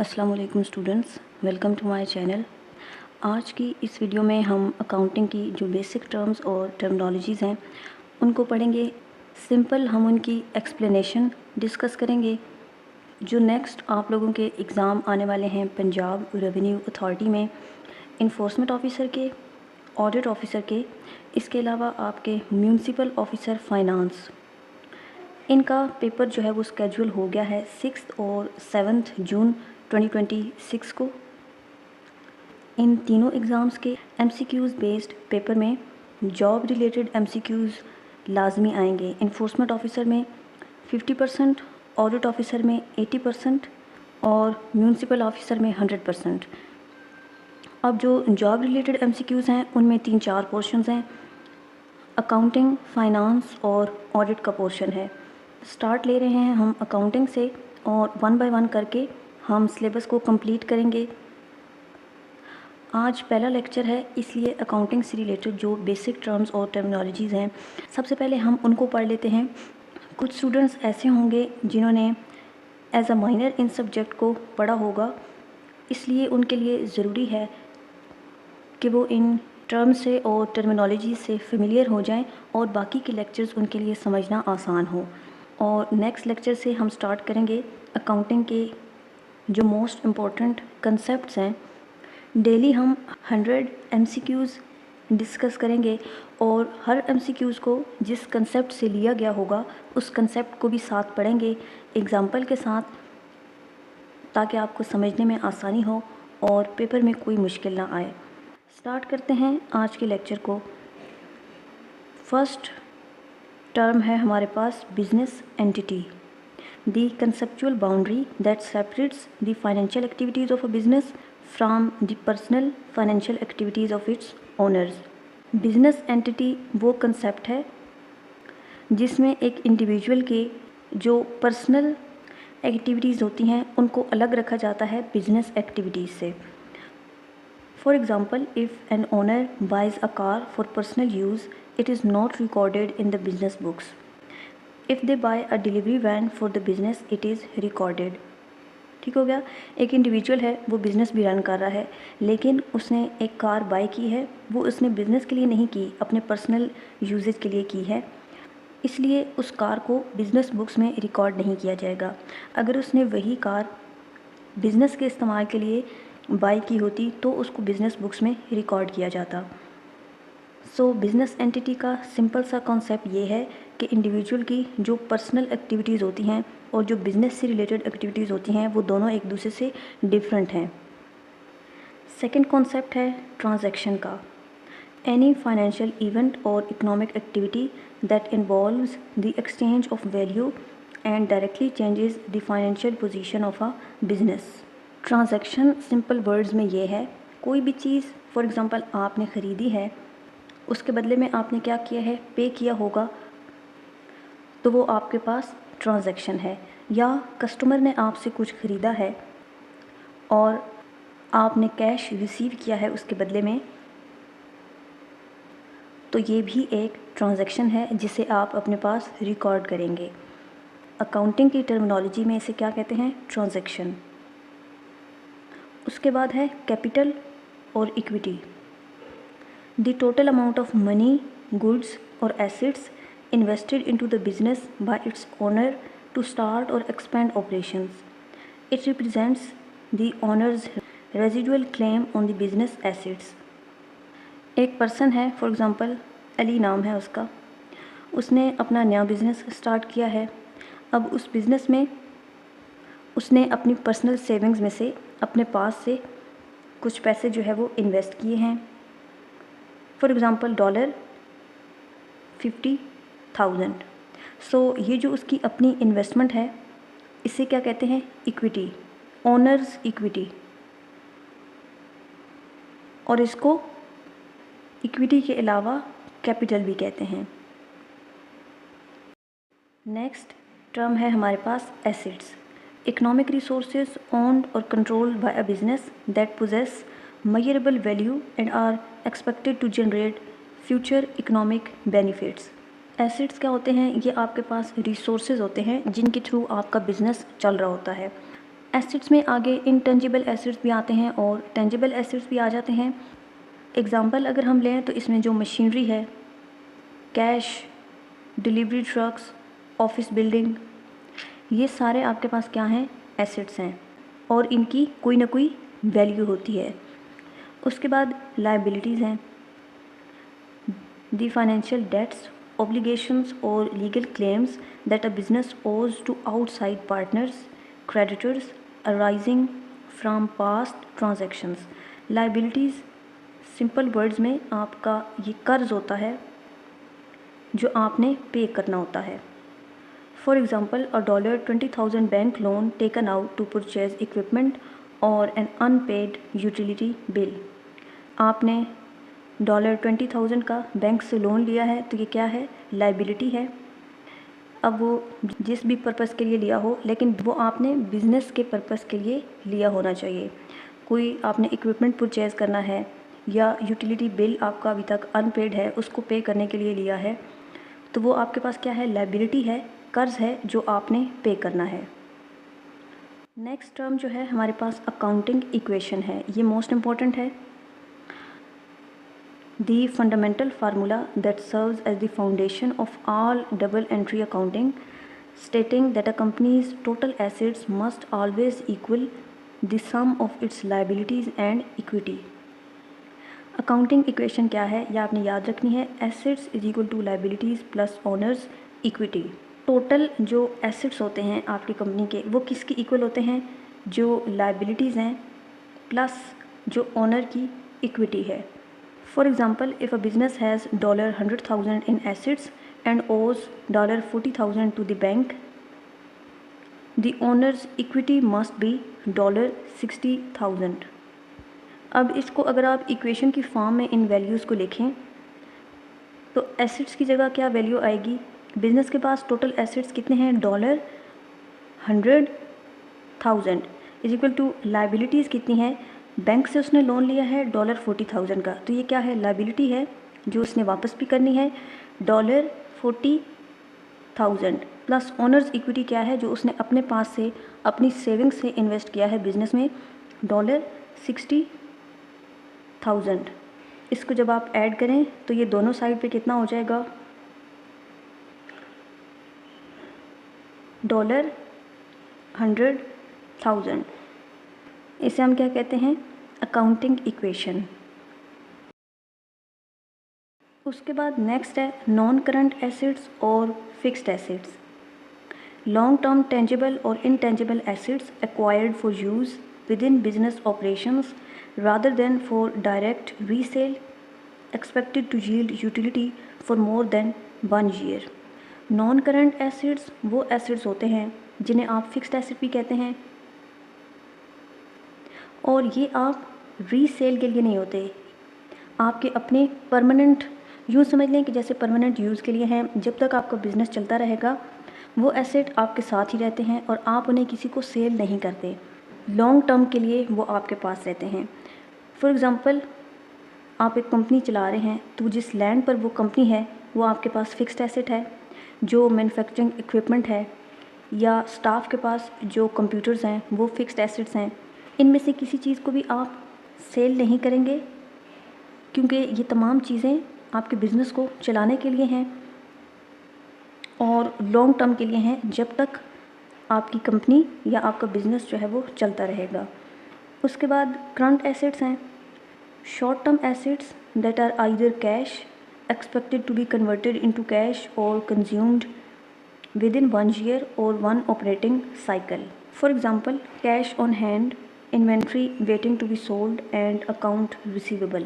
अस्सलाम वालेकुम students, welcome to my channel. आज की इस वीडियो में हम अकाउंटिंग की जो बेसिक टर्म्स और टर्मिनोलॉजीज़ हैं उनको पढ़ेंगे। सिंपल हम उनकी एक्सप्लेनेशन डिस्कस करेंगे। जो नेक्स्ट आप लोगों के एग्ज़ाम आने वाले हैं पंजाब रेवेन्यू अथॉरिटी में इन्फोर्समेंट ऑफिसर के, ऑडिट ऑफिसर के, इसके अलावा आपके म्यूनसिपल ऑफिसर फाइनेंस, इनका पेपर जो है वो स्केड्यूल हो गया है 6 और 7 जून 2026 को। इन तीनों एग्ज़ाम्स के एमसीक्यूज़ बेस्ड पेपर में जॉब रिलेटेड एमसीक्यूज़ लाजमी आएंगे। इन्फोर्समेंट ऑफिसर में 50%, ऑडिट ऑफिसर में 80% और म्यूनसिपल ऑफिसर में 100%। अब जो जॉब रिलेटेड एमसीक्यूज़ हैं उनमें 3-4 पोर्शंस हैं। अकाउंटिंग, फाइनेंस और ऑडिट का पोर्शन है। स्टार्ट ले रहे हैं हम अकाउंटिंग से और 1 बाय 1 करके हम सिलेबस को कंप्लीट करेंगे। आज पहला लेक्चर है, इसलिए अकाउंटिंग से रिलेटेड जो बेसिक टर्म्स और टर्मिनोलॉजीज़ हैं सबसे पहले हम उनको पढ़ लेते हैं। कुछ स्टूडेंट्स ऐसे होंगे जिन्होंने as a minor in subject को पढ़ा होगा, इसलिए उनके लिए ज़रूरी है कि वो इन टर्म से और टर्मिनोलॉजी से फेमिलियर हो जाएं और बाकी के लेक्चर्स उनके लिए समझना आसान हो। और नेक्स्ट लेक्चर से हम स्टार्ट करेंगे अकाउंटिंग के जो मोस्ट इम्पॉर्टेंट कंसेप्ट्स हैं। डेली हम 100 एमसीक्यूज़ डिस्कस करेंगे और हर एमसीक्यूज़ को जिस कंसेप्ट से लिया गया होगा उस कंसेप्ट को भी साथ पढ़ेंगे एग्जाम्पल के साथ, ताकि आपको समझने में आसानी हो और पेपर में कोई मुश्किल ना आए। स्टार्ट करते हैं आज के लेक्चर को। फर्स्ट टर्म है हमारे पास business entity, the conceptual boundary that separates the financial activities of a business from the personal financial activities of its owners. Business entity वो कंसेप्ट है जिसमें एक इंडिविजुअल के जो पर्सनल एक्टिविटीज़ होती हैं उनको अलग रखा जाता है बिजनेस एक्टिविटीज़ से। For example, if an owner buys a car for personal use, it is not recorded in the business books. If they buy a delivery van for the business, it is recorded. ठीक हो गया। एक individual है, वो business भी run कर रहा है, लेकिन उसने एक कार बाय की है, वो उसने बिज़नेस के लिए नहीं की, अपने पर्सनल यूजेज के लिए की है, इसलिए उस कार को बिज़नेस बुक्स में रिकॉर्ड नहीं किया जाएगा। अगर उसने वही कार बिज़नेस के इस्तेमाल के लिए बाय की होती तो उसको बिज़नेस बुक्स में रिकॉर्ड किया जाता। सो बिज़नेस एंटिटी का सिंपल सा कॉन्सेप्ट ये है कि इंडिविजुअल की जो पर्सनल एक्टिविटीज़ होती हैं और जो बिज़नेस से रिलेटेड एक्टिविटीज़ होती हैं वो दोनों एक दूसरे से डिफरेंट हैं। सेकंड कॉन्सेप्ट है ट्रांजैक्शन का, एनी फाइनेंशियल इवेंट और economic activity that involves the exchange of value and directly changes the financial position of a business. Transaction simple words में ये है, कोई भी चीज़ फॉर एग्ज़ाम्पल आपने ख़रीदी है, उसके बदले में आपने क्या किया है, पे किया होगा, तो वो आपके पास ट्रांजैक्शन है। या कस्टमर ने आपसे कुछ ख़रीदा है और आपने कैश रिसीव किया है उसके बदले में, तो ये भी एक ट्रांजैक्शन है जिसे आप अपने पास रिकॉर्ड करेंगे। अकाउंटिंग की टर्मिनोलॉजी में इसे क्या कहते हैं, ट्रांजैक्शन। उसके बाद है कैपिटल और equity, the total amount of money, goods और assets invested into the business by its owner to start और expand operations. It represents the owner's residual claim on the business assets. एक person है, for example Ali नाम है उसका, उसने अपना नया बिज़नेस स्टार्ट किया है। अब उस बिज़नेस में उसने अपनी पर्सनल सेविंग्स में से अपने पास से कुछ पैसे जो है वो इन्वेस्ट किए हैं, फॉर एग्ज़ाम्पल $50,000। सो ये जो उसकी अपनी इन्वेस्टमेंट है इसे क्या कहते हैं, इक्विटी, ओनर्स इक्विटी, और इसको इक्विटी के अलावा कैपिटल भी कहते हैं। नेक्स्ट टर्म है हमारे पास एसेट्स, इकोनॉमिक रिसोर्सेज ओन्ड और controlled by a business that possesses measurable value and are expected to generate future economic benefits। Assets क्या होते हैं, ये आपके पास रिसोर्सेज होते हैं जिनके थ्रू आपका बिजनेस चल रहा होता है। एसेट्स में आगे इंटेंजिबल एसेट्स भी आते हैं और टेंजिबल एसेट्स भी आ जाते हैं। एग्ज़ाम्पल अगर हम लें तो इसमें जो मशीनरी है, cash, delivery trucks, office building, ये सारे आपके पास क्या हैं, एसेट्स हैं और इनकी कोई ना कोई वैल्यू होती है। उसके बाद लायबिलिटीज़ हैं, the financial debts, obligations or legal claims that a business owes to outside partners, creditors arising from past transactions. Liabilities simple words में आपका ये कर्ज होता है जो आपने पे करना होता है। For example, a $20,000 bank loan taken out to purchase equipment और एन अनपेड यूटिलिटी बिल। आपने $20,000 का बैंक से लोन लिया है तो ये क्या है, लायबिलिटी है। अब वो जिस भी पर्पज़ के लिए लिया हो, लेकिन वो आपने बिज़नेस के पर्पज़ के लिए लिया होना चाहिए। कोई आपने इक्विपमेंट परचेज़ करना है या यूटिलिटी बिल आपका अभी तक अनपेड है, उसको पे करने के लिए लिया है, तो वो आपके पास क्या है, लायबिलिटी है, कर्ज है जो आपने पे करना है। नेक्स्ट टर्म जो है हमारे पास अकाउंटिंग इक्वेशन है, ये मोस्ट इम्पॉर्टेंट है। The fundamental formula that serves as the foundation of all double entry accounting, stating that a company's total assets must always equal the sum of its liabilities and equity. Accounting equation क्या है, यह आपने याद रखनी है। Assets is equal to liabilities plus owner's equity. Total जो assets होते हैं आपकी कंपनी के, वो किसकी इक्वल होते हैं, जो लाइबिलिटीज़ हैं प्लस जो ओनर की इक्विटी है। For example, if a business has $100,000 in assets and owes $40,000 to the bank, the owner's equity must be $60,000. अब इसको अगर आप इक्वेशन की फॉर्म में इन वैल्यूज़ को लिखें तो एसेट्स की जगह क्या वैल्यू आएगी, बिज़नेस के पास टोटल एसेट्स कितने हैं, $100,000 इज इक्वल टू लाइबिलिटीज़ कितनी है, बैंक से उसने लोन लिया है $40,000 का, तो ये क्या है, लाइबिलिटी है जो उसने वापस भी करनी है $40,000 प्लस ओनर्स इक्विटी क्या है, जो उसने अपने पास से अपनी सेविंग्स से इन्वेस्ट किया है बिजनेस में $60,000। इसको जब आप ऐड करें तो ये दोनों साइड पे कितना हो जाएगा, $100,000। इसे हम क्या कहते हैं, अकाउंटिंग इक्वेशन। उसके बाद नेक्स्ट है नॉन करंट एसेट्स और fixed assets. Long term tangible और intangible assets acquired for use within business operations rather than for direct resale, expected to yield utility for more than 1 year. Non current assets वो assets होते हैं जिन्हें आप fixed asset भी कहते हैं, और ये आप रीसेल के लिए नहीं होते, आपके अपने परमानेंट, यूँ समझ लें कि जैसे परमानेंट यूज़ के लिए हैं। जब तक आपका बिज़नेस चलता रहेगा वो एसेट आपके साथ ही रहते हैं और आप उन्हें किसी को सेल नहीं करते, लॉन्ग टर्म के लिए वो आपके पास रहते हैं। फॉर एग्ज़ाम्पल, आप एक कंपनी चला रहे हैं तो जिस लैंड पर वो कंपनी है वो आपके पास फिक्स्ड एसेट है, जो मैन्युफैक्चरिंग इक्विपमेंट है या स्टाफ के पास जो कंप्यूटर्स हैं वो फिक्स्ड एसेट्स हैं। इनमें से किसी चीज़ को भी आप सेल नहीं करेंगे क्योंकि ये तमाम चीज़ें आपके बिज़नेस को चलाने के लिए हैं और लॉन्ग टर्म के लिए हैं, जब तक आपकी कंपनी या आपका बिज़नेस जो है वो चलता रहेगा। उसके बाद करंट एसेट्स हैं, short term assets that are either cash expected to be converted into cash और consumed within 1 year or 1 operating cycle. For example, cash on hand, inventory waiting to be sold and account receivable.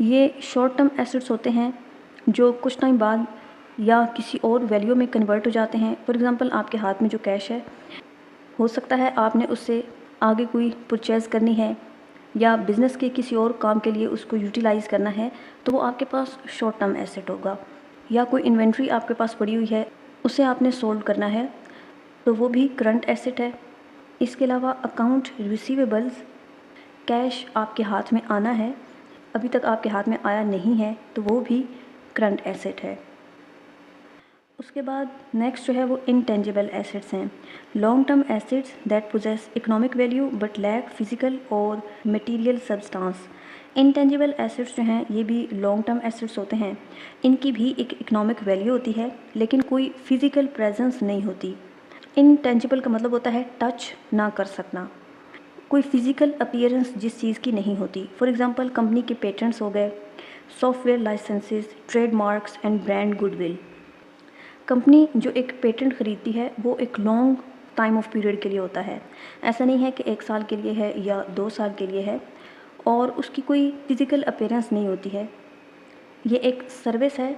ये short term assets होते हैं जो कुछ time बाद या किसी और वैल्यू में कन्वर्ट हो जाते हैं। फॉर एग्ज़ाम्पल, आपके हाथ में जो कैश है, हो सकता है आपने उससे आगे कोई परचेज़ करनी है या बिज़नेस के किसी और काम के लिए उसको यूटिलाइज़ करना है, तो वो आपके पास शॉर्ट टर्म एसेट होगा। या कोई इन्वेंट्री आपके पास पड़ी हुई है, उसे आपने सोल्ड करना है, तो वो भी करंट एसेट है। इसके अलावा अकाउंट रिसीवेबल्स, कैश आपके हाथ में आना है, अभी तक आपके हाथ में आया नहीं है, तो वो भी करंट एसेट है। उसके बाद नेक्स्ट जो है वो इंटेंजिबल एसेट्स हैं। Long term assets that possess economic value but lack physical और मटेरियल सब्सटेंस। इंटेंजिबल एसेट्स जो हैं ये भी लॉन्ग टर्म एसेट्स होते हैं। इनकी भी एक इकोनॉमिक वैल्यू होती है लेकिन कोई फिजिकल प्रेजेंस नहीं होती। इंटेंजिबल का मतलब होता है टच ना कर सकना, कोई फिजिकल अपीयरेंस जिस चीज़ की नहीं होती। फॉर एग्जांपल कंपनी के पेटेंट्स हो गए, software licences, trademarks and brand goodwill. Company जो एक पेटेंट खरीदती है वो एक लॉन्ग टाइम ऑफ पीरियड के लिए होता है। ऐसा नहीं है कि 1 साल के लिए है या 2 साल के लिए है और उसकी कोई फिजिकल अपीयरेंस नहीं होती है। ये एक सर्विस है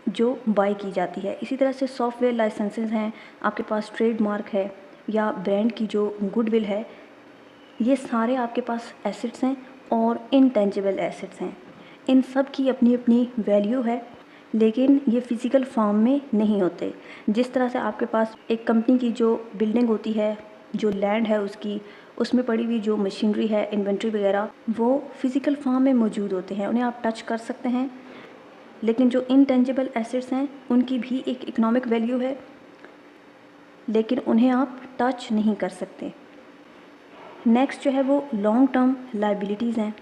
जो बाय की जाती है। इसी तरह से सॉफ्टवेयर लाइसेंसेस हैं, आपके पास ट्रेडमार्क है या ब्रांड की जो गुडविल है, ये सारे आपके पास एसेट्स हैं और इंटेंजिबल एसेट्स हैं। इन सब की अपनी अपनी वैल्यू है लेकिन ये फिज़िकल फॉर्म में नहीं होते। जिस तरह से आपके पास एक कंपनी की जो बिल्डिंग होती है, जो लैंड है उसकी, उसमें पड़ी हुई जो मशीनरी है, इन्वेंट्री वगैरह, वो फिज़िकल फॉर्म में मौजूद होते हैं, उन्हें आप टच कर सकते हैं। लेकिन जो इंटेंजिबल एसेट्स हैं उनकी भी एक इकोनॉमिक वैल्यू है लेकिन उन्हें आप टच नहीं कर सकते। नेक्स्ट जो है वो लॉन्ग टर्म लायबिलिटीज़ हैं।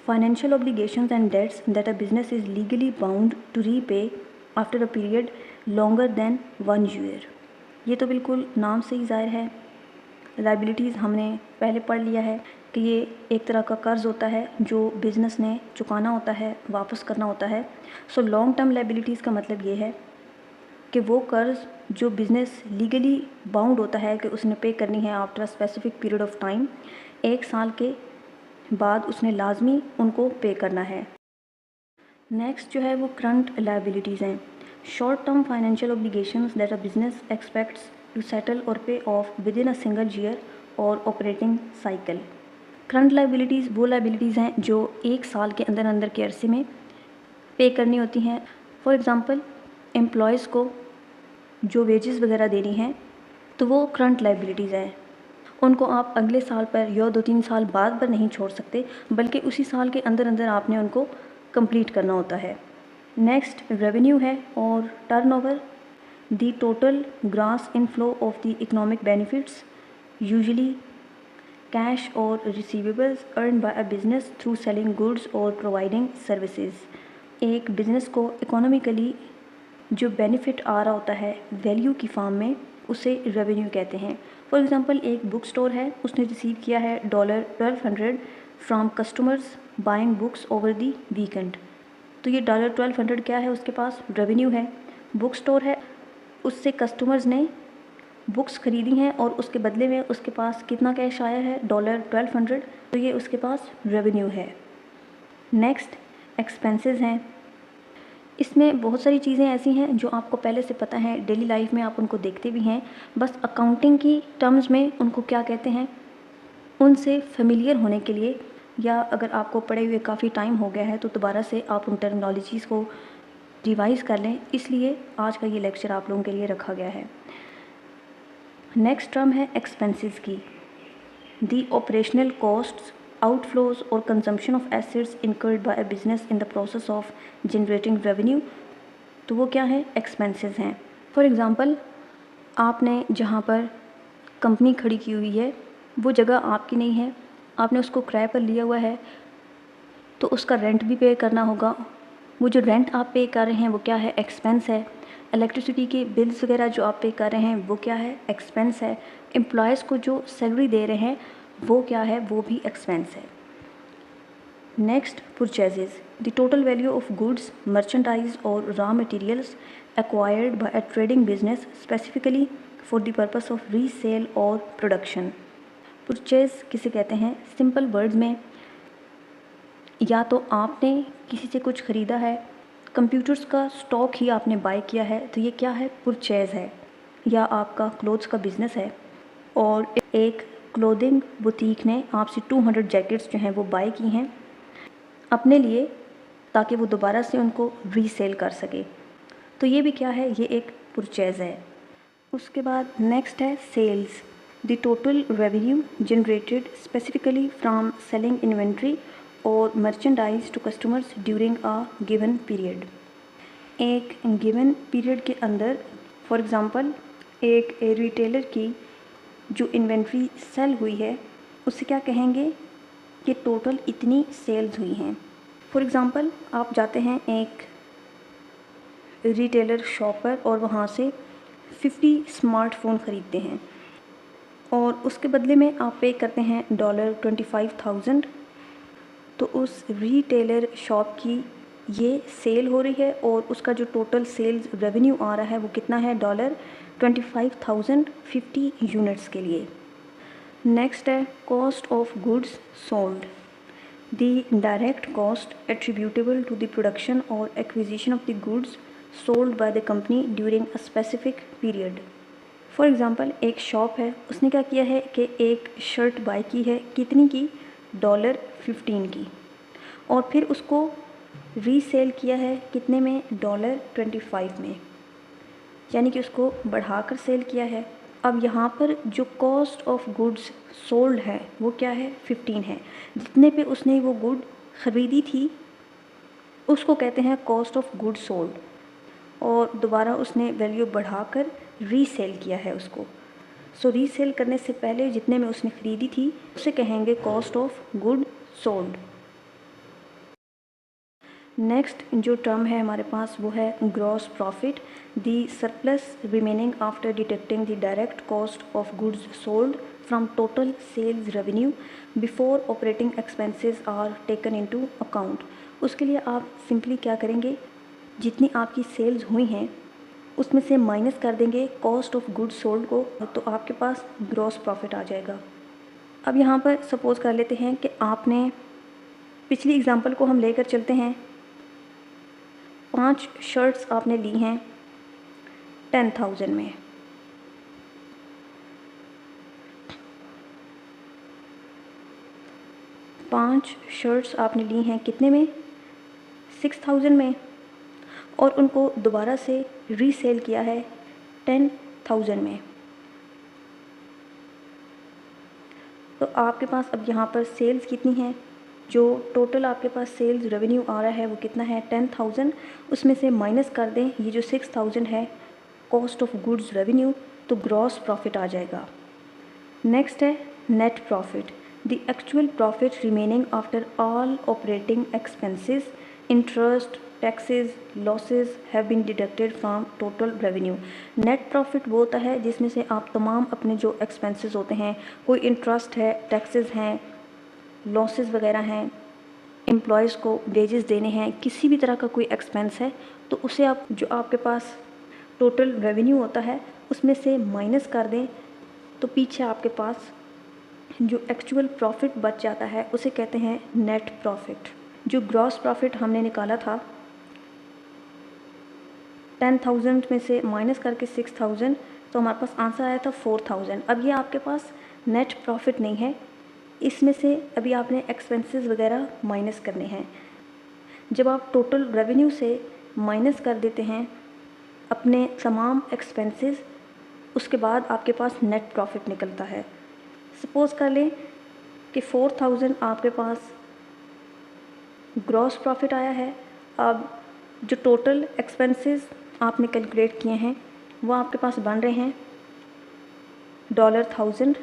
Financial obligations and debts that a business is legally bound to repay after a period longer than 1 year। ये तो बिल्कुल नाम से ही ज़ाहिर है। लाइबिलिटीज़ हमने पहले पढ़ लिया है कि ये एक तरह का कर्ज़ होता है जो बिज़नेस ने चुकाना होता है, वापस करना होता है। सो लॉन्ग टर्म लाइबिलिटीज़ का मतलब ये है कि वो कर्ज़ जो बिज़नेस लीगली बाउंड होता है कि उसने पे करनी है after a specific period of time, 1 साल के बाद उसने लाजमी उनको पे करना है। नेक्स्ट जो है वो करंट लायबिलिटीज़ हैं। Short term financial obligations that a business expects to settle और pay off within a single year और ऑपरेटिंग साइकिल। करंट लायबिलिटीज़ वो लायबिलिटीज़ हैं जो 1 साल के अंदर अंदर के अरसे में पे करनी होती हैं। फॉर एग्ज़ाम्पल एम्प्लॉयज़ को जो वेजेस वगैरह देनी हैं तो वो करंट लायबिलिटीज़ हैं। उनको आप अगले साल पर या 2-3 साल बाद पर नहीं छोड़ सकते बल्कि उसी साल के अंदर अंदर आपने उनको कंप्लीट करना होता है। नेक्स्ट रेवेन्यू है और turnover, the total gross inflow of the economic benefits, usually cash और receivables earn by a business through selling goods और प्रोवाइडिंग सर्विसेज। एक बिज़नेस को इकोनॉमिकली जो बेनिफिट आ रहा होता है वैल्यू की फॉर्म में, उसे रेवेन्यू कहते हैं। फॉर एग्ज़ाम्पल एक बुक स्टोर है, उसने रिसीव किया है $1200 from customers buying books over the weekend. तो ये $1200 क्या है, उसके पास रेवेन्यू है। बुक स्टोर है, उससे कस्टमर्स ने बुक्स ख़रीदी हैं और उसके बदले में उसके पास कितना कैश आया है, $1200, तो ये उसके पास रेवेन्यू है। नेक्स्ट एक्सपेंसेस हैं। इसमें बहुत सारी चीज़ें ऐसी हैं जो आपको पहले से पता है, डेली लाइफ में आप उनको देखते भी हैं, बस अकाउंटिंग की टर्म्स में उनको क्या कहते हैं उनसे फेमिलियर होने के लिए, या अगर आपको पढ़े हुए काफ़ी टाइम हो गया है तो दोबारा से आप उन टर्मिनोलॉजीज़ को रिवाइज़ कर लें, इसलिए आज का ये लेक्चर आप लोगों के लिए रखा गया है। नेक्स्ट टर्म है एक्सपेंसेस की। The operational costs, outflows or consumption of assets incurred by a business in the process of generating revenue। तो वो क्या है, एक्सपेंसेस हैं। फॉर एग्ज़ाम्पल आपने जहाँ पर कंपनी खड़ी की हुई है वो जगह आपकी नहीं है, आपने उसको किराए पर लिया हुआ है, तो उसका रेंट भी पे करना होगा। वो जो रेंट आप पे कर रहे हैं वो क्या है, एक्सपेंस है। इलेक्ट्रिसिटी के बिल्स वगैरह जो आप पे कर रहे हैं वो क्या है, एक्सपेंस है। एम्प्लॉयज़ को जो सैलरी दे रहे हैं वो क्या है, वो भी एक्सपेंस है। Next purchases, the total value of goods, merchandise और raw materials acquired by a trading business specifically for the purpose of resale और प्रोडक्शन। परचेज किसे कहते हैं, सिंपल वर्ड्स में या तो आपने किसी से कुछ ख़रीदा है, कंप्यूटर्स का स्टॉक ही आपने बाय किया है, तो ये क्या है, परचेज है। या आपका क्लोथ्स का बिज़नेस है और एक क्लोथिंग बुटीक ने आपसे 200 जैकेट्स जो हैं वो बाय की हैं अपने लिए, ताकि वो दोबारा से उनको रीसेल कर सके, तो ये भी क्या है, ये एक परचेज़ है। उसके बाद नेक्स्ट है sales, the total revenue generated specifically from selling inventory और merchandise to customers during a given period. एक गिवन पीरियड के अंदर, फॉर एग्ज़ाम्पल एक रिटेलर की जो इन्वेंट्री सेल हुई है उसे क्या कहेंगे कि टोटल इतनी सेल्स हुई हैं। फॉर एग्ज़ाम्पल आप जाते हैं एक रिटेलर शॉप पर और वहाँ से 50 स्मार्टफ़ोन ख़रीदते हैं और उसके बदले में आप पे करते हैं $25,000। तो उस रिटेलर शॉप की ये सेल हो रही है और उसका जो टोटल सेल्स रेवेन्यू आ रहा है वो कितना है $25,000 50 यूनिट्स के लिए। नेक्स्ट है cost of goods sold, the direct cost attributable to the production और acquisition of the goods sold by the company during a specific period. For example एक शॉप है, उसने क्या किया है कि एक शर्ट बाय की है, कितनी की $15 की, और फिर उसको रीसेल किया है कितने में $25 में, यानी कि उसको बढ़ाकर सेल किया है। अब यहाँ पर जो कॉस्ट ऑफ गुड्स सोल्ड है वो क्या है 15 है, जितने पे उसने वो गुड ख़रीदी थी उसको कहते हैं कॉस्ट ऑफ गुड्स सोल्ड, और दोबारा उसने वैल्यू बढ़ाकर रीसेल किया है उसको। सो रीसेल करने से पहले जितने में उसने ख़रीदी थी उसे कहेंगे cost of good sold. Next जो टर्म है हमारे पास वो है gross profit, the surplus remaining after deducting the direct cost of goods sold from total sales revenue before operating expenses are taken into account. उसके लिए आप सिंपली क्या करेंगे, जितनी आपकी सेल्स हुई हैं उसमें से माइनस कर देंगे कॉस्ट ऑफ गुड्स सोल्ड को, तो आपके पास ग्रॉस प्रॉफिट आ जाएगा। अब यहाँ पर सपोज़ कर लेते हैं कि आपने पिछली एग्जांपल को हम लेकर चलते हैं, 5 शर्ट्स आपने ली हैं 10,000 में, पाँच शर्ट्स आपने ली हैं कितने में 6,000 में, और उनको दोबारा से रीसेल किया है 10,000 में। तो आपके पास अब यहाँ पर सेल्स कितनी है, जो टोटल आपके पास सेल्स रेवेन्यू आ रहा है वो कितना है 10,000, उसमें से माइनस कर दें ये जो 6,000 है कॉस्ट ऑफ गुड्स रेवेन्यू, तो ग्रॉस प्रॉफिट आ जाएगा। नेक्स्ट है net profit, the actual profit remaining after all operating expenses, interest, taxes, losses have been deducted from total revenue. Net profit वो होता है जिसमें से आप तमाम अपने जो एक्सपेंसेस होते हैं, कोई इंटरेस्ट है, टैक्सेस हैं, लॉसेस वगैरह हैं, एम्प्लॉयज़ को वेजेस देने हैं, किसी भी तरह का कोई एक्सपेंस है, तो उसे आप जो आपके पास टोटल रेवेन्यू होता है उसमें से माइनस कर दें, तो पीछे आपके पास जो एक्चुअल प्रॉफिट बच जाता है उसे कहते हैं नेट प्रॉफिट। जो ग्रॉस प्रॉफिट हमने निकाला था 10,000 में से माइनस करके 6,000, तो हमारे पास आंसर आया था 4,000। अब ये आपके पास नेट प्रॉफिट नहीं है, इसमें से अभी आपने एक्सपेंसेस वगैरह माइनस करने हैं। जब आप टोटल रेवेन्यू से माइनस कर देते हैं अपने तमाम एक्सपेंसेस, उसके बाद आपके पास नेट प्रॉफिट निकलता है। सपोज़ कर लें कि 4,000 आपके पास ग्रॉस प्रॉफिट आया है। अब जो टोटल एक्सपेंसेस आपने कैलकुलेट किए हैं वो आपके पास बन रहे हैं $1,000।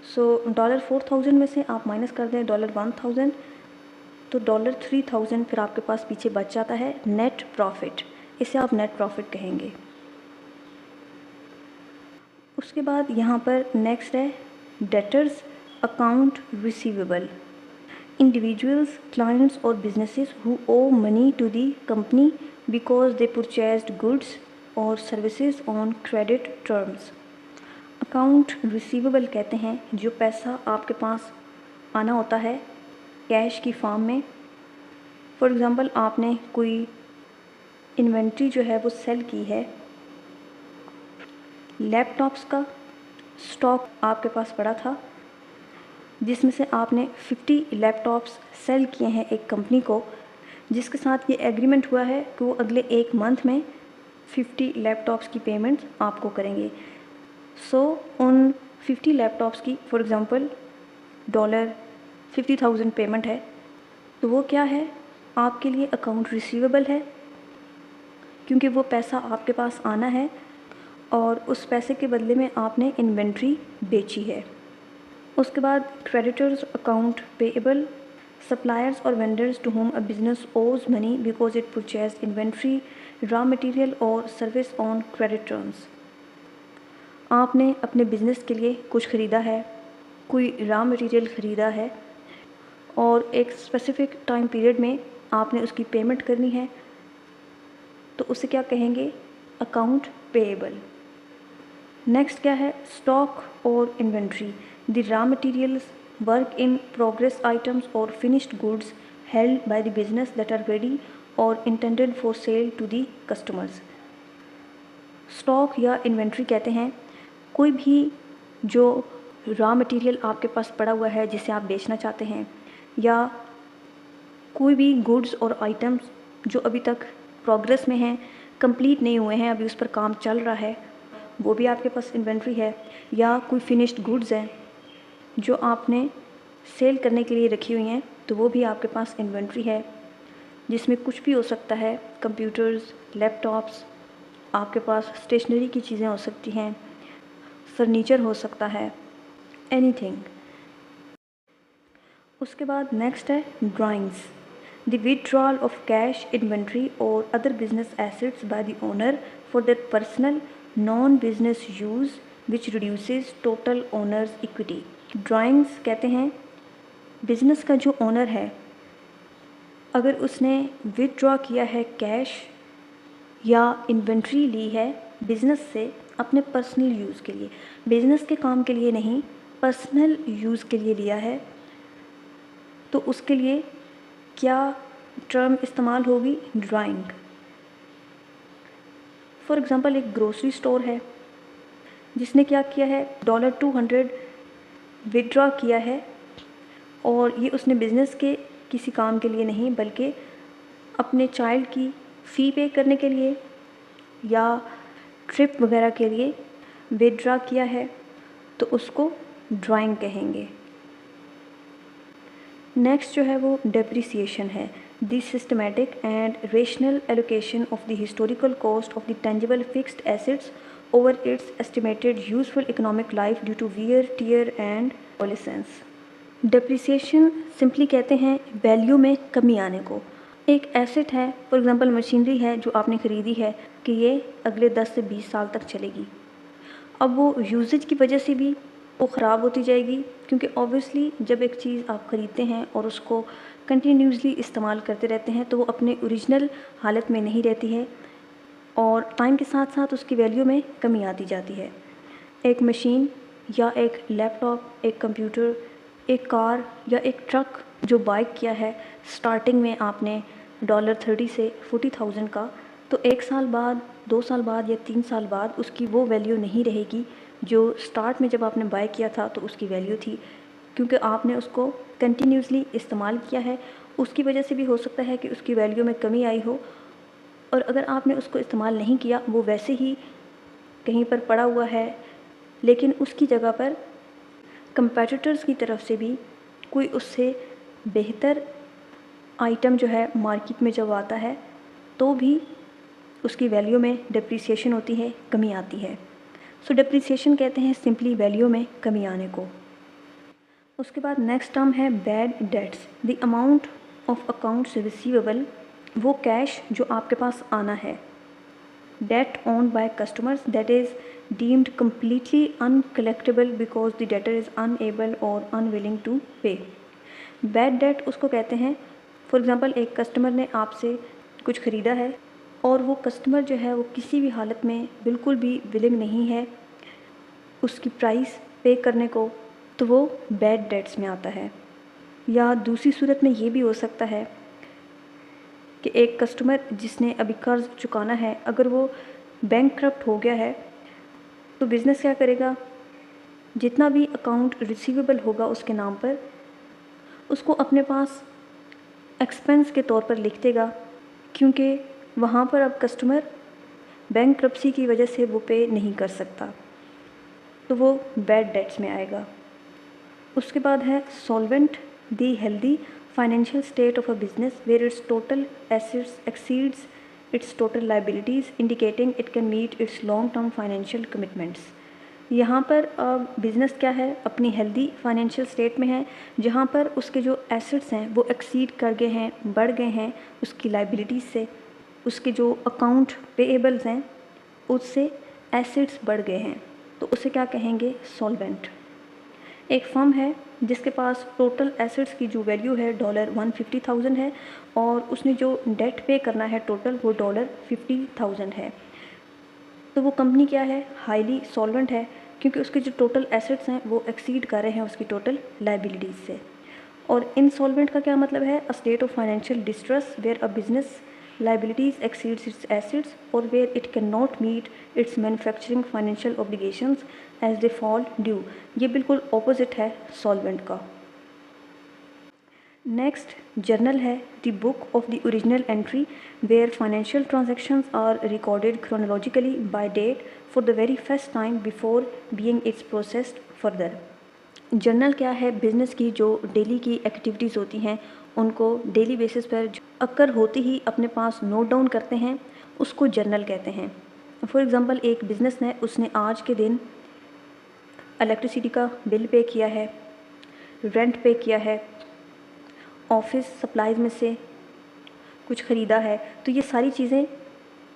सो $4,000 में से आप माइनस कर दें $1,000, तो $3,000 फिर आपके पास पीछे बच जाता है नेट प्रॉफिट। इसे आप नेट प्रॉफिट कहेंगे। उसके बाद यहाँ पर नेक्स्ट है debtors account receivable, individuals, clients or businesses who owe money to the company because they purchased goods or services on credit terms। Account receivable कहते हैं जो पैसा आपके पास आना होता है कैश की फॉर्म में। फॉर एग्ज़ाम्पल आपने कोई इन्वेंट्री जो है वो सेल की है, लैपटॉप्स का स्टॉक आपके पास पड़ा था जिसमें से आपने 50 लैपटॉप्स सेल किए हैं एक कंपनी को, जिसके साथ ये एग्रीमेंट हुआ है कि वो अगले एक मंथ में 50 लैपटॉप्स की पेमेंट आपको करेंगे। सो उन 50 लैपटॉप्स की फॉर एग्ज़ाम्पल $50,000 पेमेंट है, तो वो क्या है आपके लिए अकाउंट रिसीवेबल है। क्योंकि वो पैसा आपके पास आना है और उस पैसे के बदले में आपने इन्वेंट्री बेची है। उसके बाद क्रेडिटर्स अकाउंट पेएबल, सप्लायर्स और vendors to whom a business owes money because it purchase inventory, raw material और सर्विस ऑन क्रेडिट टर्म्स। आपने अपने बिजनेस के लिए कुछ ख़रीदा है, कोई रॉ मटेरियल ख़रीदा है और एक स्पेसिफिक टाइम पीरियड में आपने उसकी पेमेंट करनी है, तो उसे क्या कहेंगे? Account payable. नेक्स्ट क्या है? स्टॉक और inventory. The raw materials, work in progress items और finished goods held by the business that are ready और intended for sale to the customers. Stock या इन्वेंट्री कहते हैं कोई भी जो रॉ मटेरियल आपके पास पड़ा हुआ है जिसे आप बेचना चाहते हैं, या कोई भी गुड्स और आइटम्स जो अभी तक प्रोग्रेस में हैं, कंप्लीट नहीं हुए हैं, अभी उस पर काम चल रहा है, वो भी आपके पास इन्वेंट्री है। या कोई फिनिश्ड गुड्स हैं जो आपने सेल करने के लिए रखी हुई हैं, तो वो भी आपके पास इन्वेंट्री है, जिसमें कुछ भी हो सकता है, कंप्यूटर्स, लैपटॉप्स, आपके पास स्टेशनरी की चीज़ें हो सकती हैं, फर्नीचर हो सकता है, एनीथिंग। उसके बाद नेक्स्ट है drawings. The withdrawal of cash, inventory और other business assets by the owner for their personal non business use which reduces total owner's equity. Drawings कहते हैं बिजनेस का जो ओनर है, अगर उसने विथड्रॉ किया है कैश या इन्वेंट्री ली है बिज़नेस से अपने पर्सनल यूज़ के लिए, बिज़नेस के काम के लिए नहीं, पर्सनल यूज़ के लिए लिया है, तो उसके लिए क्या टर्म इस्तेमाल होगी? ड्राइंग। फॉर एग्ज़ाम्पल एक ग्रोसरी स्टोर है जिसने क्या किया है, $200 विथड्रॉ किया है और ये उसने बिज़नेस के किसी काम के लिए नहीं बल्कि अपने चाइल्ड की फ़ी पे करने के लिए या ट्रिप वगैरह के लिए विथड्रॉ किया है, तो उसको ड्राइंग कहेंगे। नेक्स्ट जो है वो डेप्रिसिएशन है। The systematic and rational allocation of the historical cost of the tangible fixed assets over its estimated useful economic life due to wear tear and obsolescence. Depreciation simply कहते हैं value में कमी आने को। एक एसेट है, for example machinery है जो आपने ख़रीदी है कि ये अगले 10 से 20 साल तक चलेगी। अब वो यूजेज की वजह से भी वो ख़राब होती जाएगी, क्योंकि ऑब्वियसली जब एक चीज़ आप ख़रीदते हैं और उसको कंटिन्यूसली इस्तेमाल करते रहते हैं तो वो अपने ओरिजिनल हालत में नहीं रहती है और टाइम के साथ साथ उसकी वैल्यू में कमी आती जाती है। एक मशीन या एक लैपटॉप, एक कंप्यूटर, एक कार या एक ट्रक जो बाय किया है स्टार्टिंग में आपने $30 से 40,000 का, तो 1 साल बाद, 2 साल बाद या 3 साल बाद उसकी वो वैल्यू नहीं रहेगी जो स्टार्ट में जब आपने बाय किया था तो उसकी वैल्यू थी, क्योंकि आपने उसको कंटिन्यूसली इस्तेमाल किया है। उसकी वजह से भी हो सकता है कि उसकी वैल्यू में कमी आई हो, और अगर आपने उसको इस्तेमाल नहीं किया, वो वैसे ही कहीं पर पड़ा हुआ है, लेकिन उसकी जगह पर कंपेटिटर्स की तरफ से भी कोई उससे बेहतर आइटम जो है मार्केट में जब आता है तो भी उसकी वैल्यू में डेप्रिसिएशन होती है, कमी आती है। सो डेप्रिसिएशन कहते हैं सिंपली वैल्यू में कमी आने को। उसके बाद नेक्स्ट टर्म है bad debts. The amount of accounts receivable, वो कैश जो आपके पास आना है। Debt owned by customers that is deemed completely uncollectable because the debtor is unable or unwilling to pay. Bad debt उसको कहते हैं, फॉर एग्ज़ाम्पल एक कस्टमर ने आपसे कुछ ख़रीदा है और वो कस्टमर जो है वो किसी भी हालत में बिल्कुल भी विलिंग नहीं है उसकी प्राइस पे करने को, तो वो बैड डेट्स में आता है। या दूसरी सूरत में ये भी हो सकता है कि एक कस्टमर जिसने अभी कर्ज़ चुकाना है, अगर वो बैंकक्रप्ट हो गया है तो बिज़नेस क्या करेगा, जितना भी अकाउंट रिसीवेबल होगा उसके नाम पर उसको अपने पास एक्सपेंस के तौर पर लिख देगा, क्योंकि वहाँ पर अब कस्टमर बैंकक्रप्सी की वजह से वो पे नहीं कर सकता, तो वो बैड डेट्स में आएगा। उसके बाद है solvent, the healthy financial state of a business where its total assets exceeds its total liabilities, indicating it can meet its long-term financial commitments. यहाँ पर बिज़नेस क्या है, अपनी हेल्दी फाइनेंशियल स्टेट में है, जहाँ पर उसके जो एसेट्स हैं वो एक्सीड कर गए हैं, बढ़ गए हैं उसकी लाइबिलिटीज़ से, उसके जो अकाउंट पेएबल्स हैं उससे एसेट्स बढ़ गए हैं, तो उसे क्या कहेंगे, सॉल्वेंट। एक फर्म है जिसके पास टोटल एसेट्स की जो वैल्यू है $150,000 है और उसने जो डेट पे करना है टोटल वो $50,000 है, तो वो कंपनी क्या है, हाईली सॉल्वेंट है, क्योंकि उसके जो टोटल एसेट्स हैं वो एक्सीड कर रहे हैं उसकी टोटल लाइबिलिटीज़ से। और इनसॉल्वेंट का क्या मतलब है, a state of financial distress where a business liabilities exceeds its assets or where it cannot meet its manufacturing financial obligations as they fall due। ये बिल्कुल ऑपोजिट है सॉल्वेंट का। नेक्स्ट जर्नल है the book of the original entry where financial transactions are recorded chronologically by date for the very first time before being its processed further. Journal क्या है, business की जो daily की activities होती हैं उनको डेली बेसिस पर अक्कर होती ही अपने पास नोट डाउन करते हैं, उसको जर्नल कहते हैं। फॉर एग्ज़ाम्पल एक बिज़नेस है, उसने आज के दिन इलेक्ट्रिसिटी का बिल पे किया है, रेंट पे किया है, ऑफिस सप्लाइज में से कुछ ख़रीदा है, तो ये सारी चीज़ें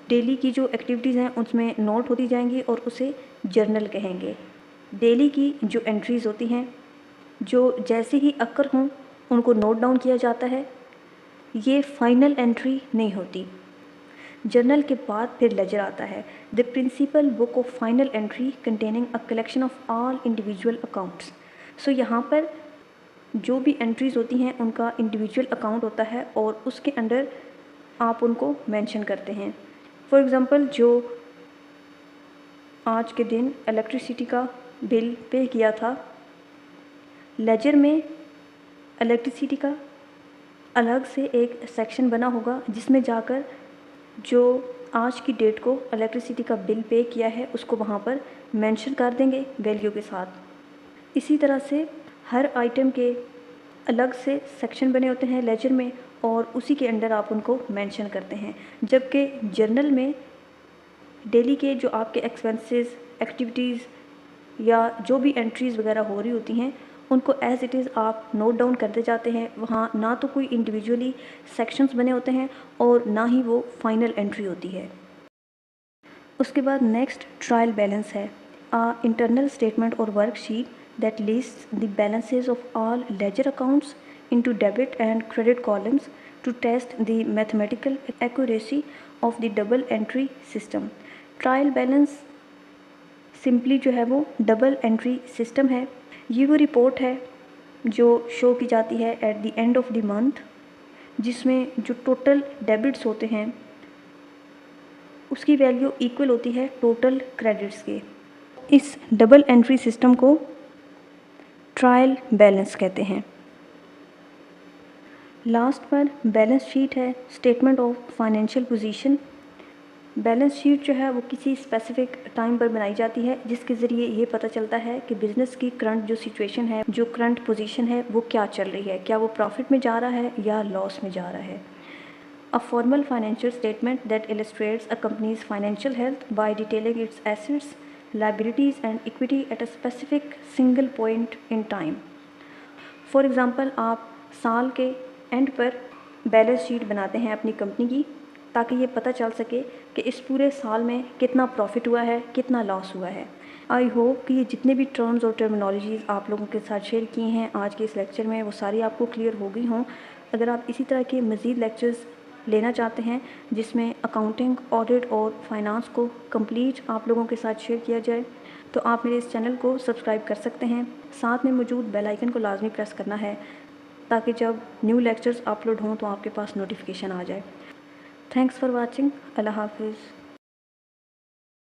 डेली की जो एक्टिविटीज़ हैं उसमें नोट होती जाएंगी और उसे जर्नल कहेंगे। डेली की जो एंट्रीज़ होती हैं जो जैसे ही अक्कर हों उनको नोट डाउन किया जाता है, ये फाइनल एंट्री नहीं होती। जर्नल के बाद फिर लेजर आता है, the principal book of final entry containing a collection of all individual accounts. So यहाँ पर जो भी एंट्रीज़ होती हैं उनका इंडिविजुअल अकाउंट होता है और उसके अंडर आप उनको मेंशन करते हैं। फॉर एग्ज़ाम्पल जो आज के दिन इलेक्ट्रिसिटी का बिल पे किया था, लेजर में इलेक्ट्रिसिटी का अलग से एक सेक्शन बना होगा जिसमें जाकर जो आज की डेट को इलेक्ट्रिसिटी का बिल पे किया है उसको वहाँ पर मेंशन कर देंगे वैल्यू के साथ। इसी तरह से हर आइटम के अलग से सेक्शन बने होते हैं लेजर में और उसी के अंडर आप उनको मेंशन करते हैं, जबकि जर्नल में डेली के जो आपके एक्सपेंसेस, एक्टिविटीज़ या जो भी एंट्रीज़ वगैरह हो रही होती हैं उनको एज़ इट इज़ आप नोट डाउन करते जाते हैं। वहाँ ना तो कोई इंडिविजुअली सेक्शंस बने होते हैं और ना ही वो फाइनल एंट्री होती है। उसके बाद नेक्स्ट ट्रायल बैलेंस है, a internal statement or worksheet that list the balances of all ledger accounts into debit and credit columns to test the mathematical accuracy of the double entry system. Trial balance simply जो है वो double entry system है। ये वो report है जो show की जाती है at the end of the month, जिसमें जो टोटल डेबिट्स होते हैं उसकी वैल्यू इक्वल होती है टोटल क्रेडिट्स के। इस डबल एंट्री सिस्टम को ट्रायल बैलेंस कहते हैं। लास्ट पर बैलेंस शीट है, statement of financial position. Balance sheet जो है वो किसी स्पेसिफिक टाइम पर बनाई जाती है जिसके ज़रिए ये पता चलता है कि बिज़नेस की करंट जो सिचुएशन है, जो करंट पोजीशन है वो क्या चल रही है, क्या वो प्रॉफिट में जा रहा है या लॉस में जा रहा है। A formal financial statement that illustrates a company's financial health by detailing its assets, liabilities and equity at a specific single point in time. For example आप साल के एंड पर बैलेंस शीट बनाते हैं अपनी कंपनी की, ताकि ये पता चल सके कि इस पूरे साल में कितना प्रॉफिट हुआ है, कितना लॉस हुआ है। आई होप कि ये जितने भी टर्म्स और टर्मिनोलॉजीज़ आप लोगों के साथ शेयर किए हैं आज के इस लेक्चर में वो सारी आपको क्लियर हो गई हों। अगर आप इसी तरह के मज़ीद लेक्चर्स लेना चाहते हैं जिसमें अकाउंटिंग, ऑडिट और फाइनेंस को कंप्लीट आप लोगों के साथ शेयर किया जाए, तो आप मेरे इस चैनल को सब्सक्राइब कर सकते हैं। साथ में मौजूद बेल आइकन को लाजमी प्रेस करना है ताकि जब न्यू लेक्चर्स अपलोड हों तो आपके पास नोटिफिकेशन आ जाए। Thanks for watching. अल्लाह हाफिज़।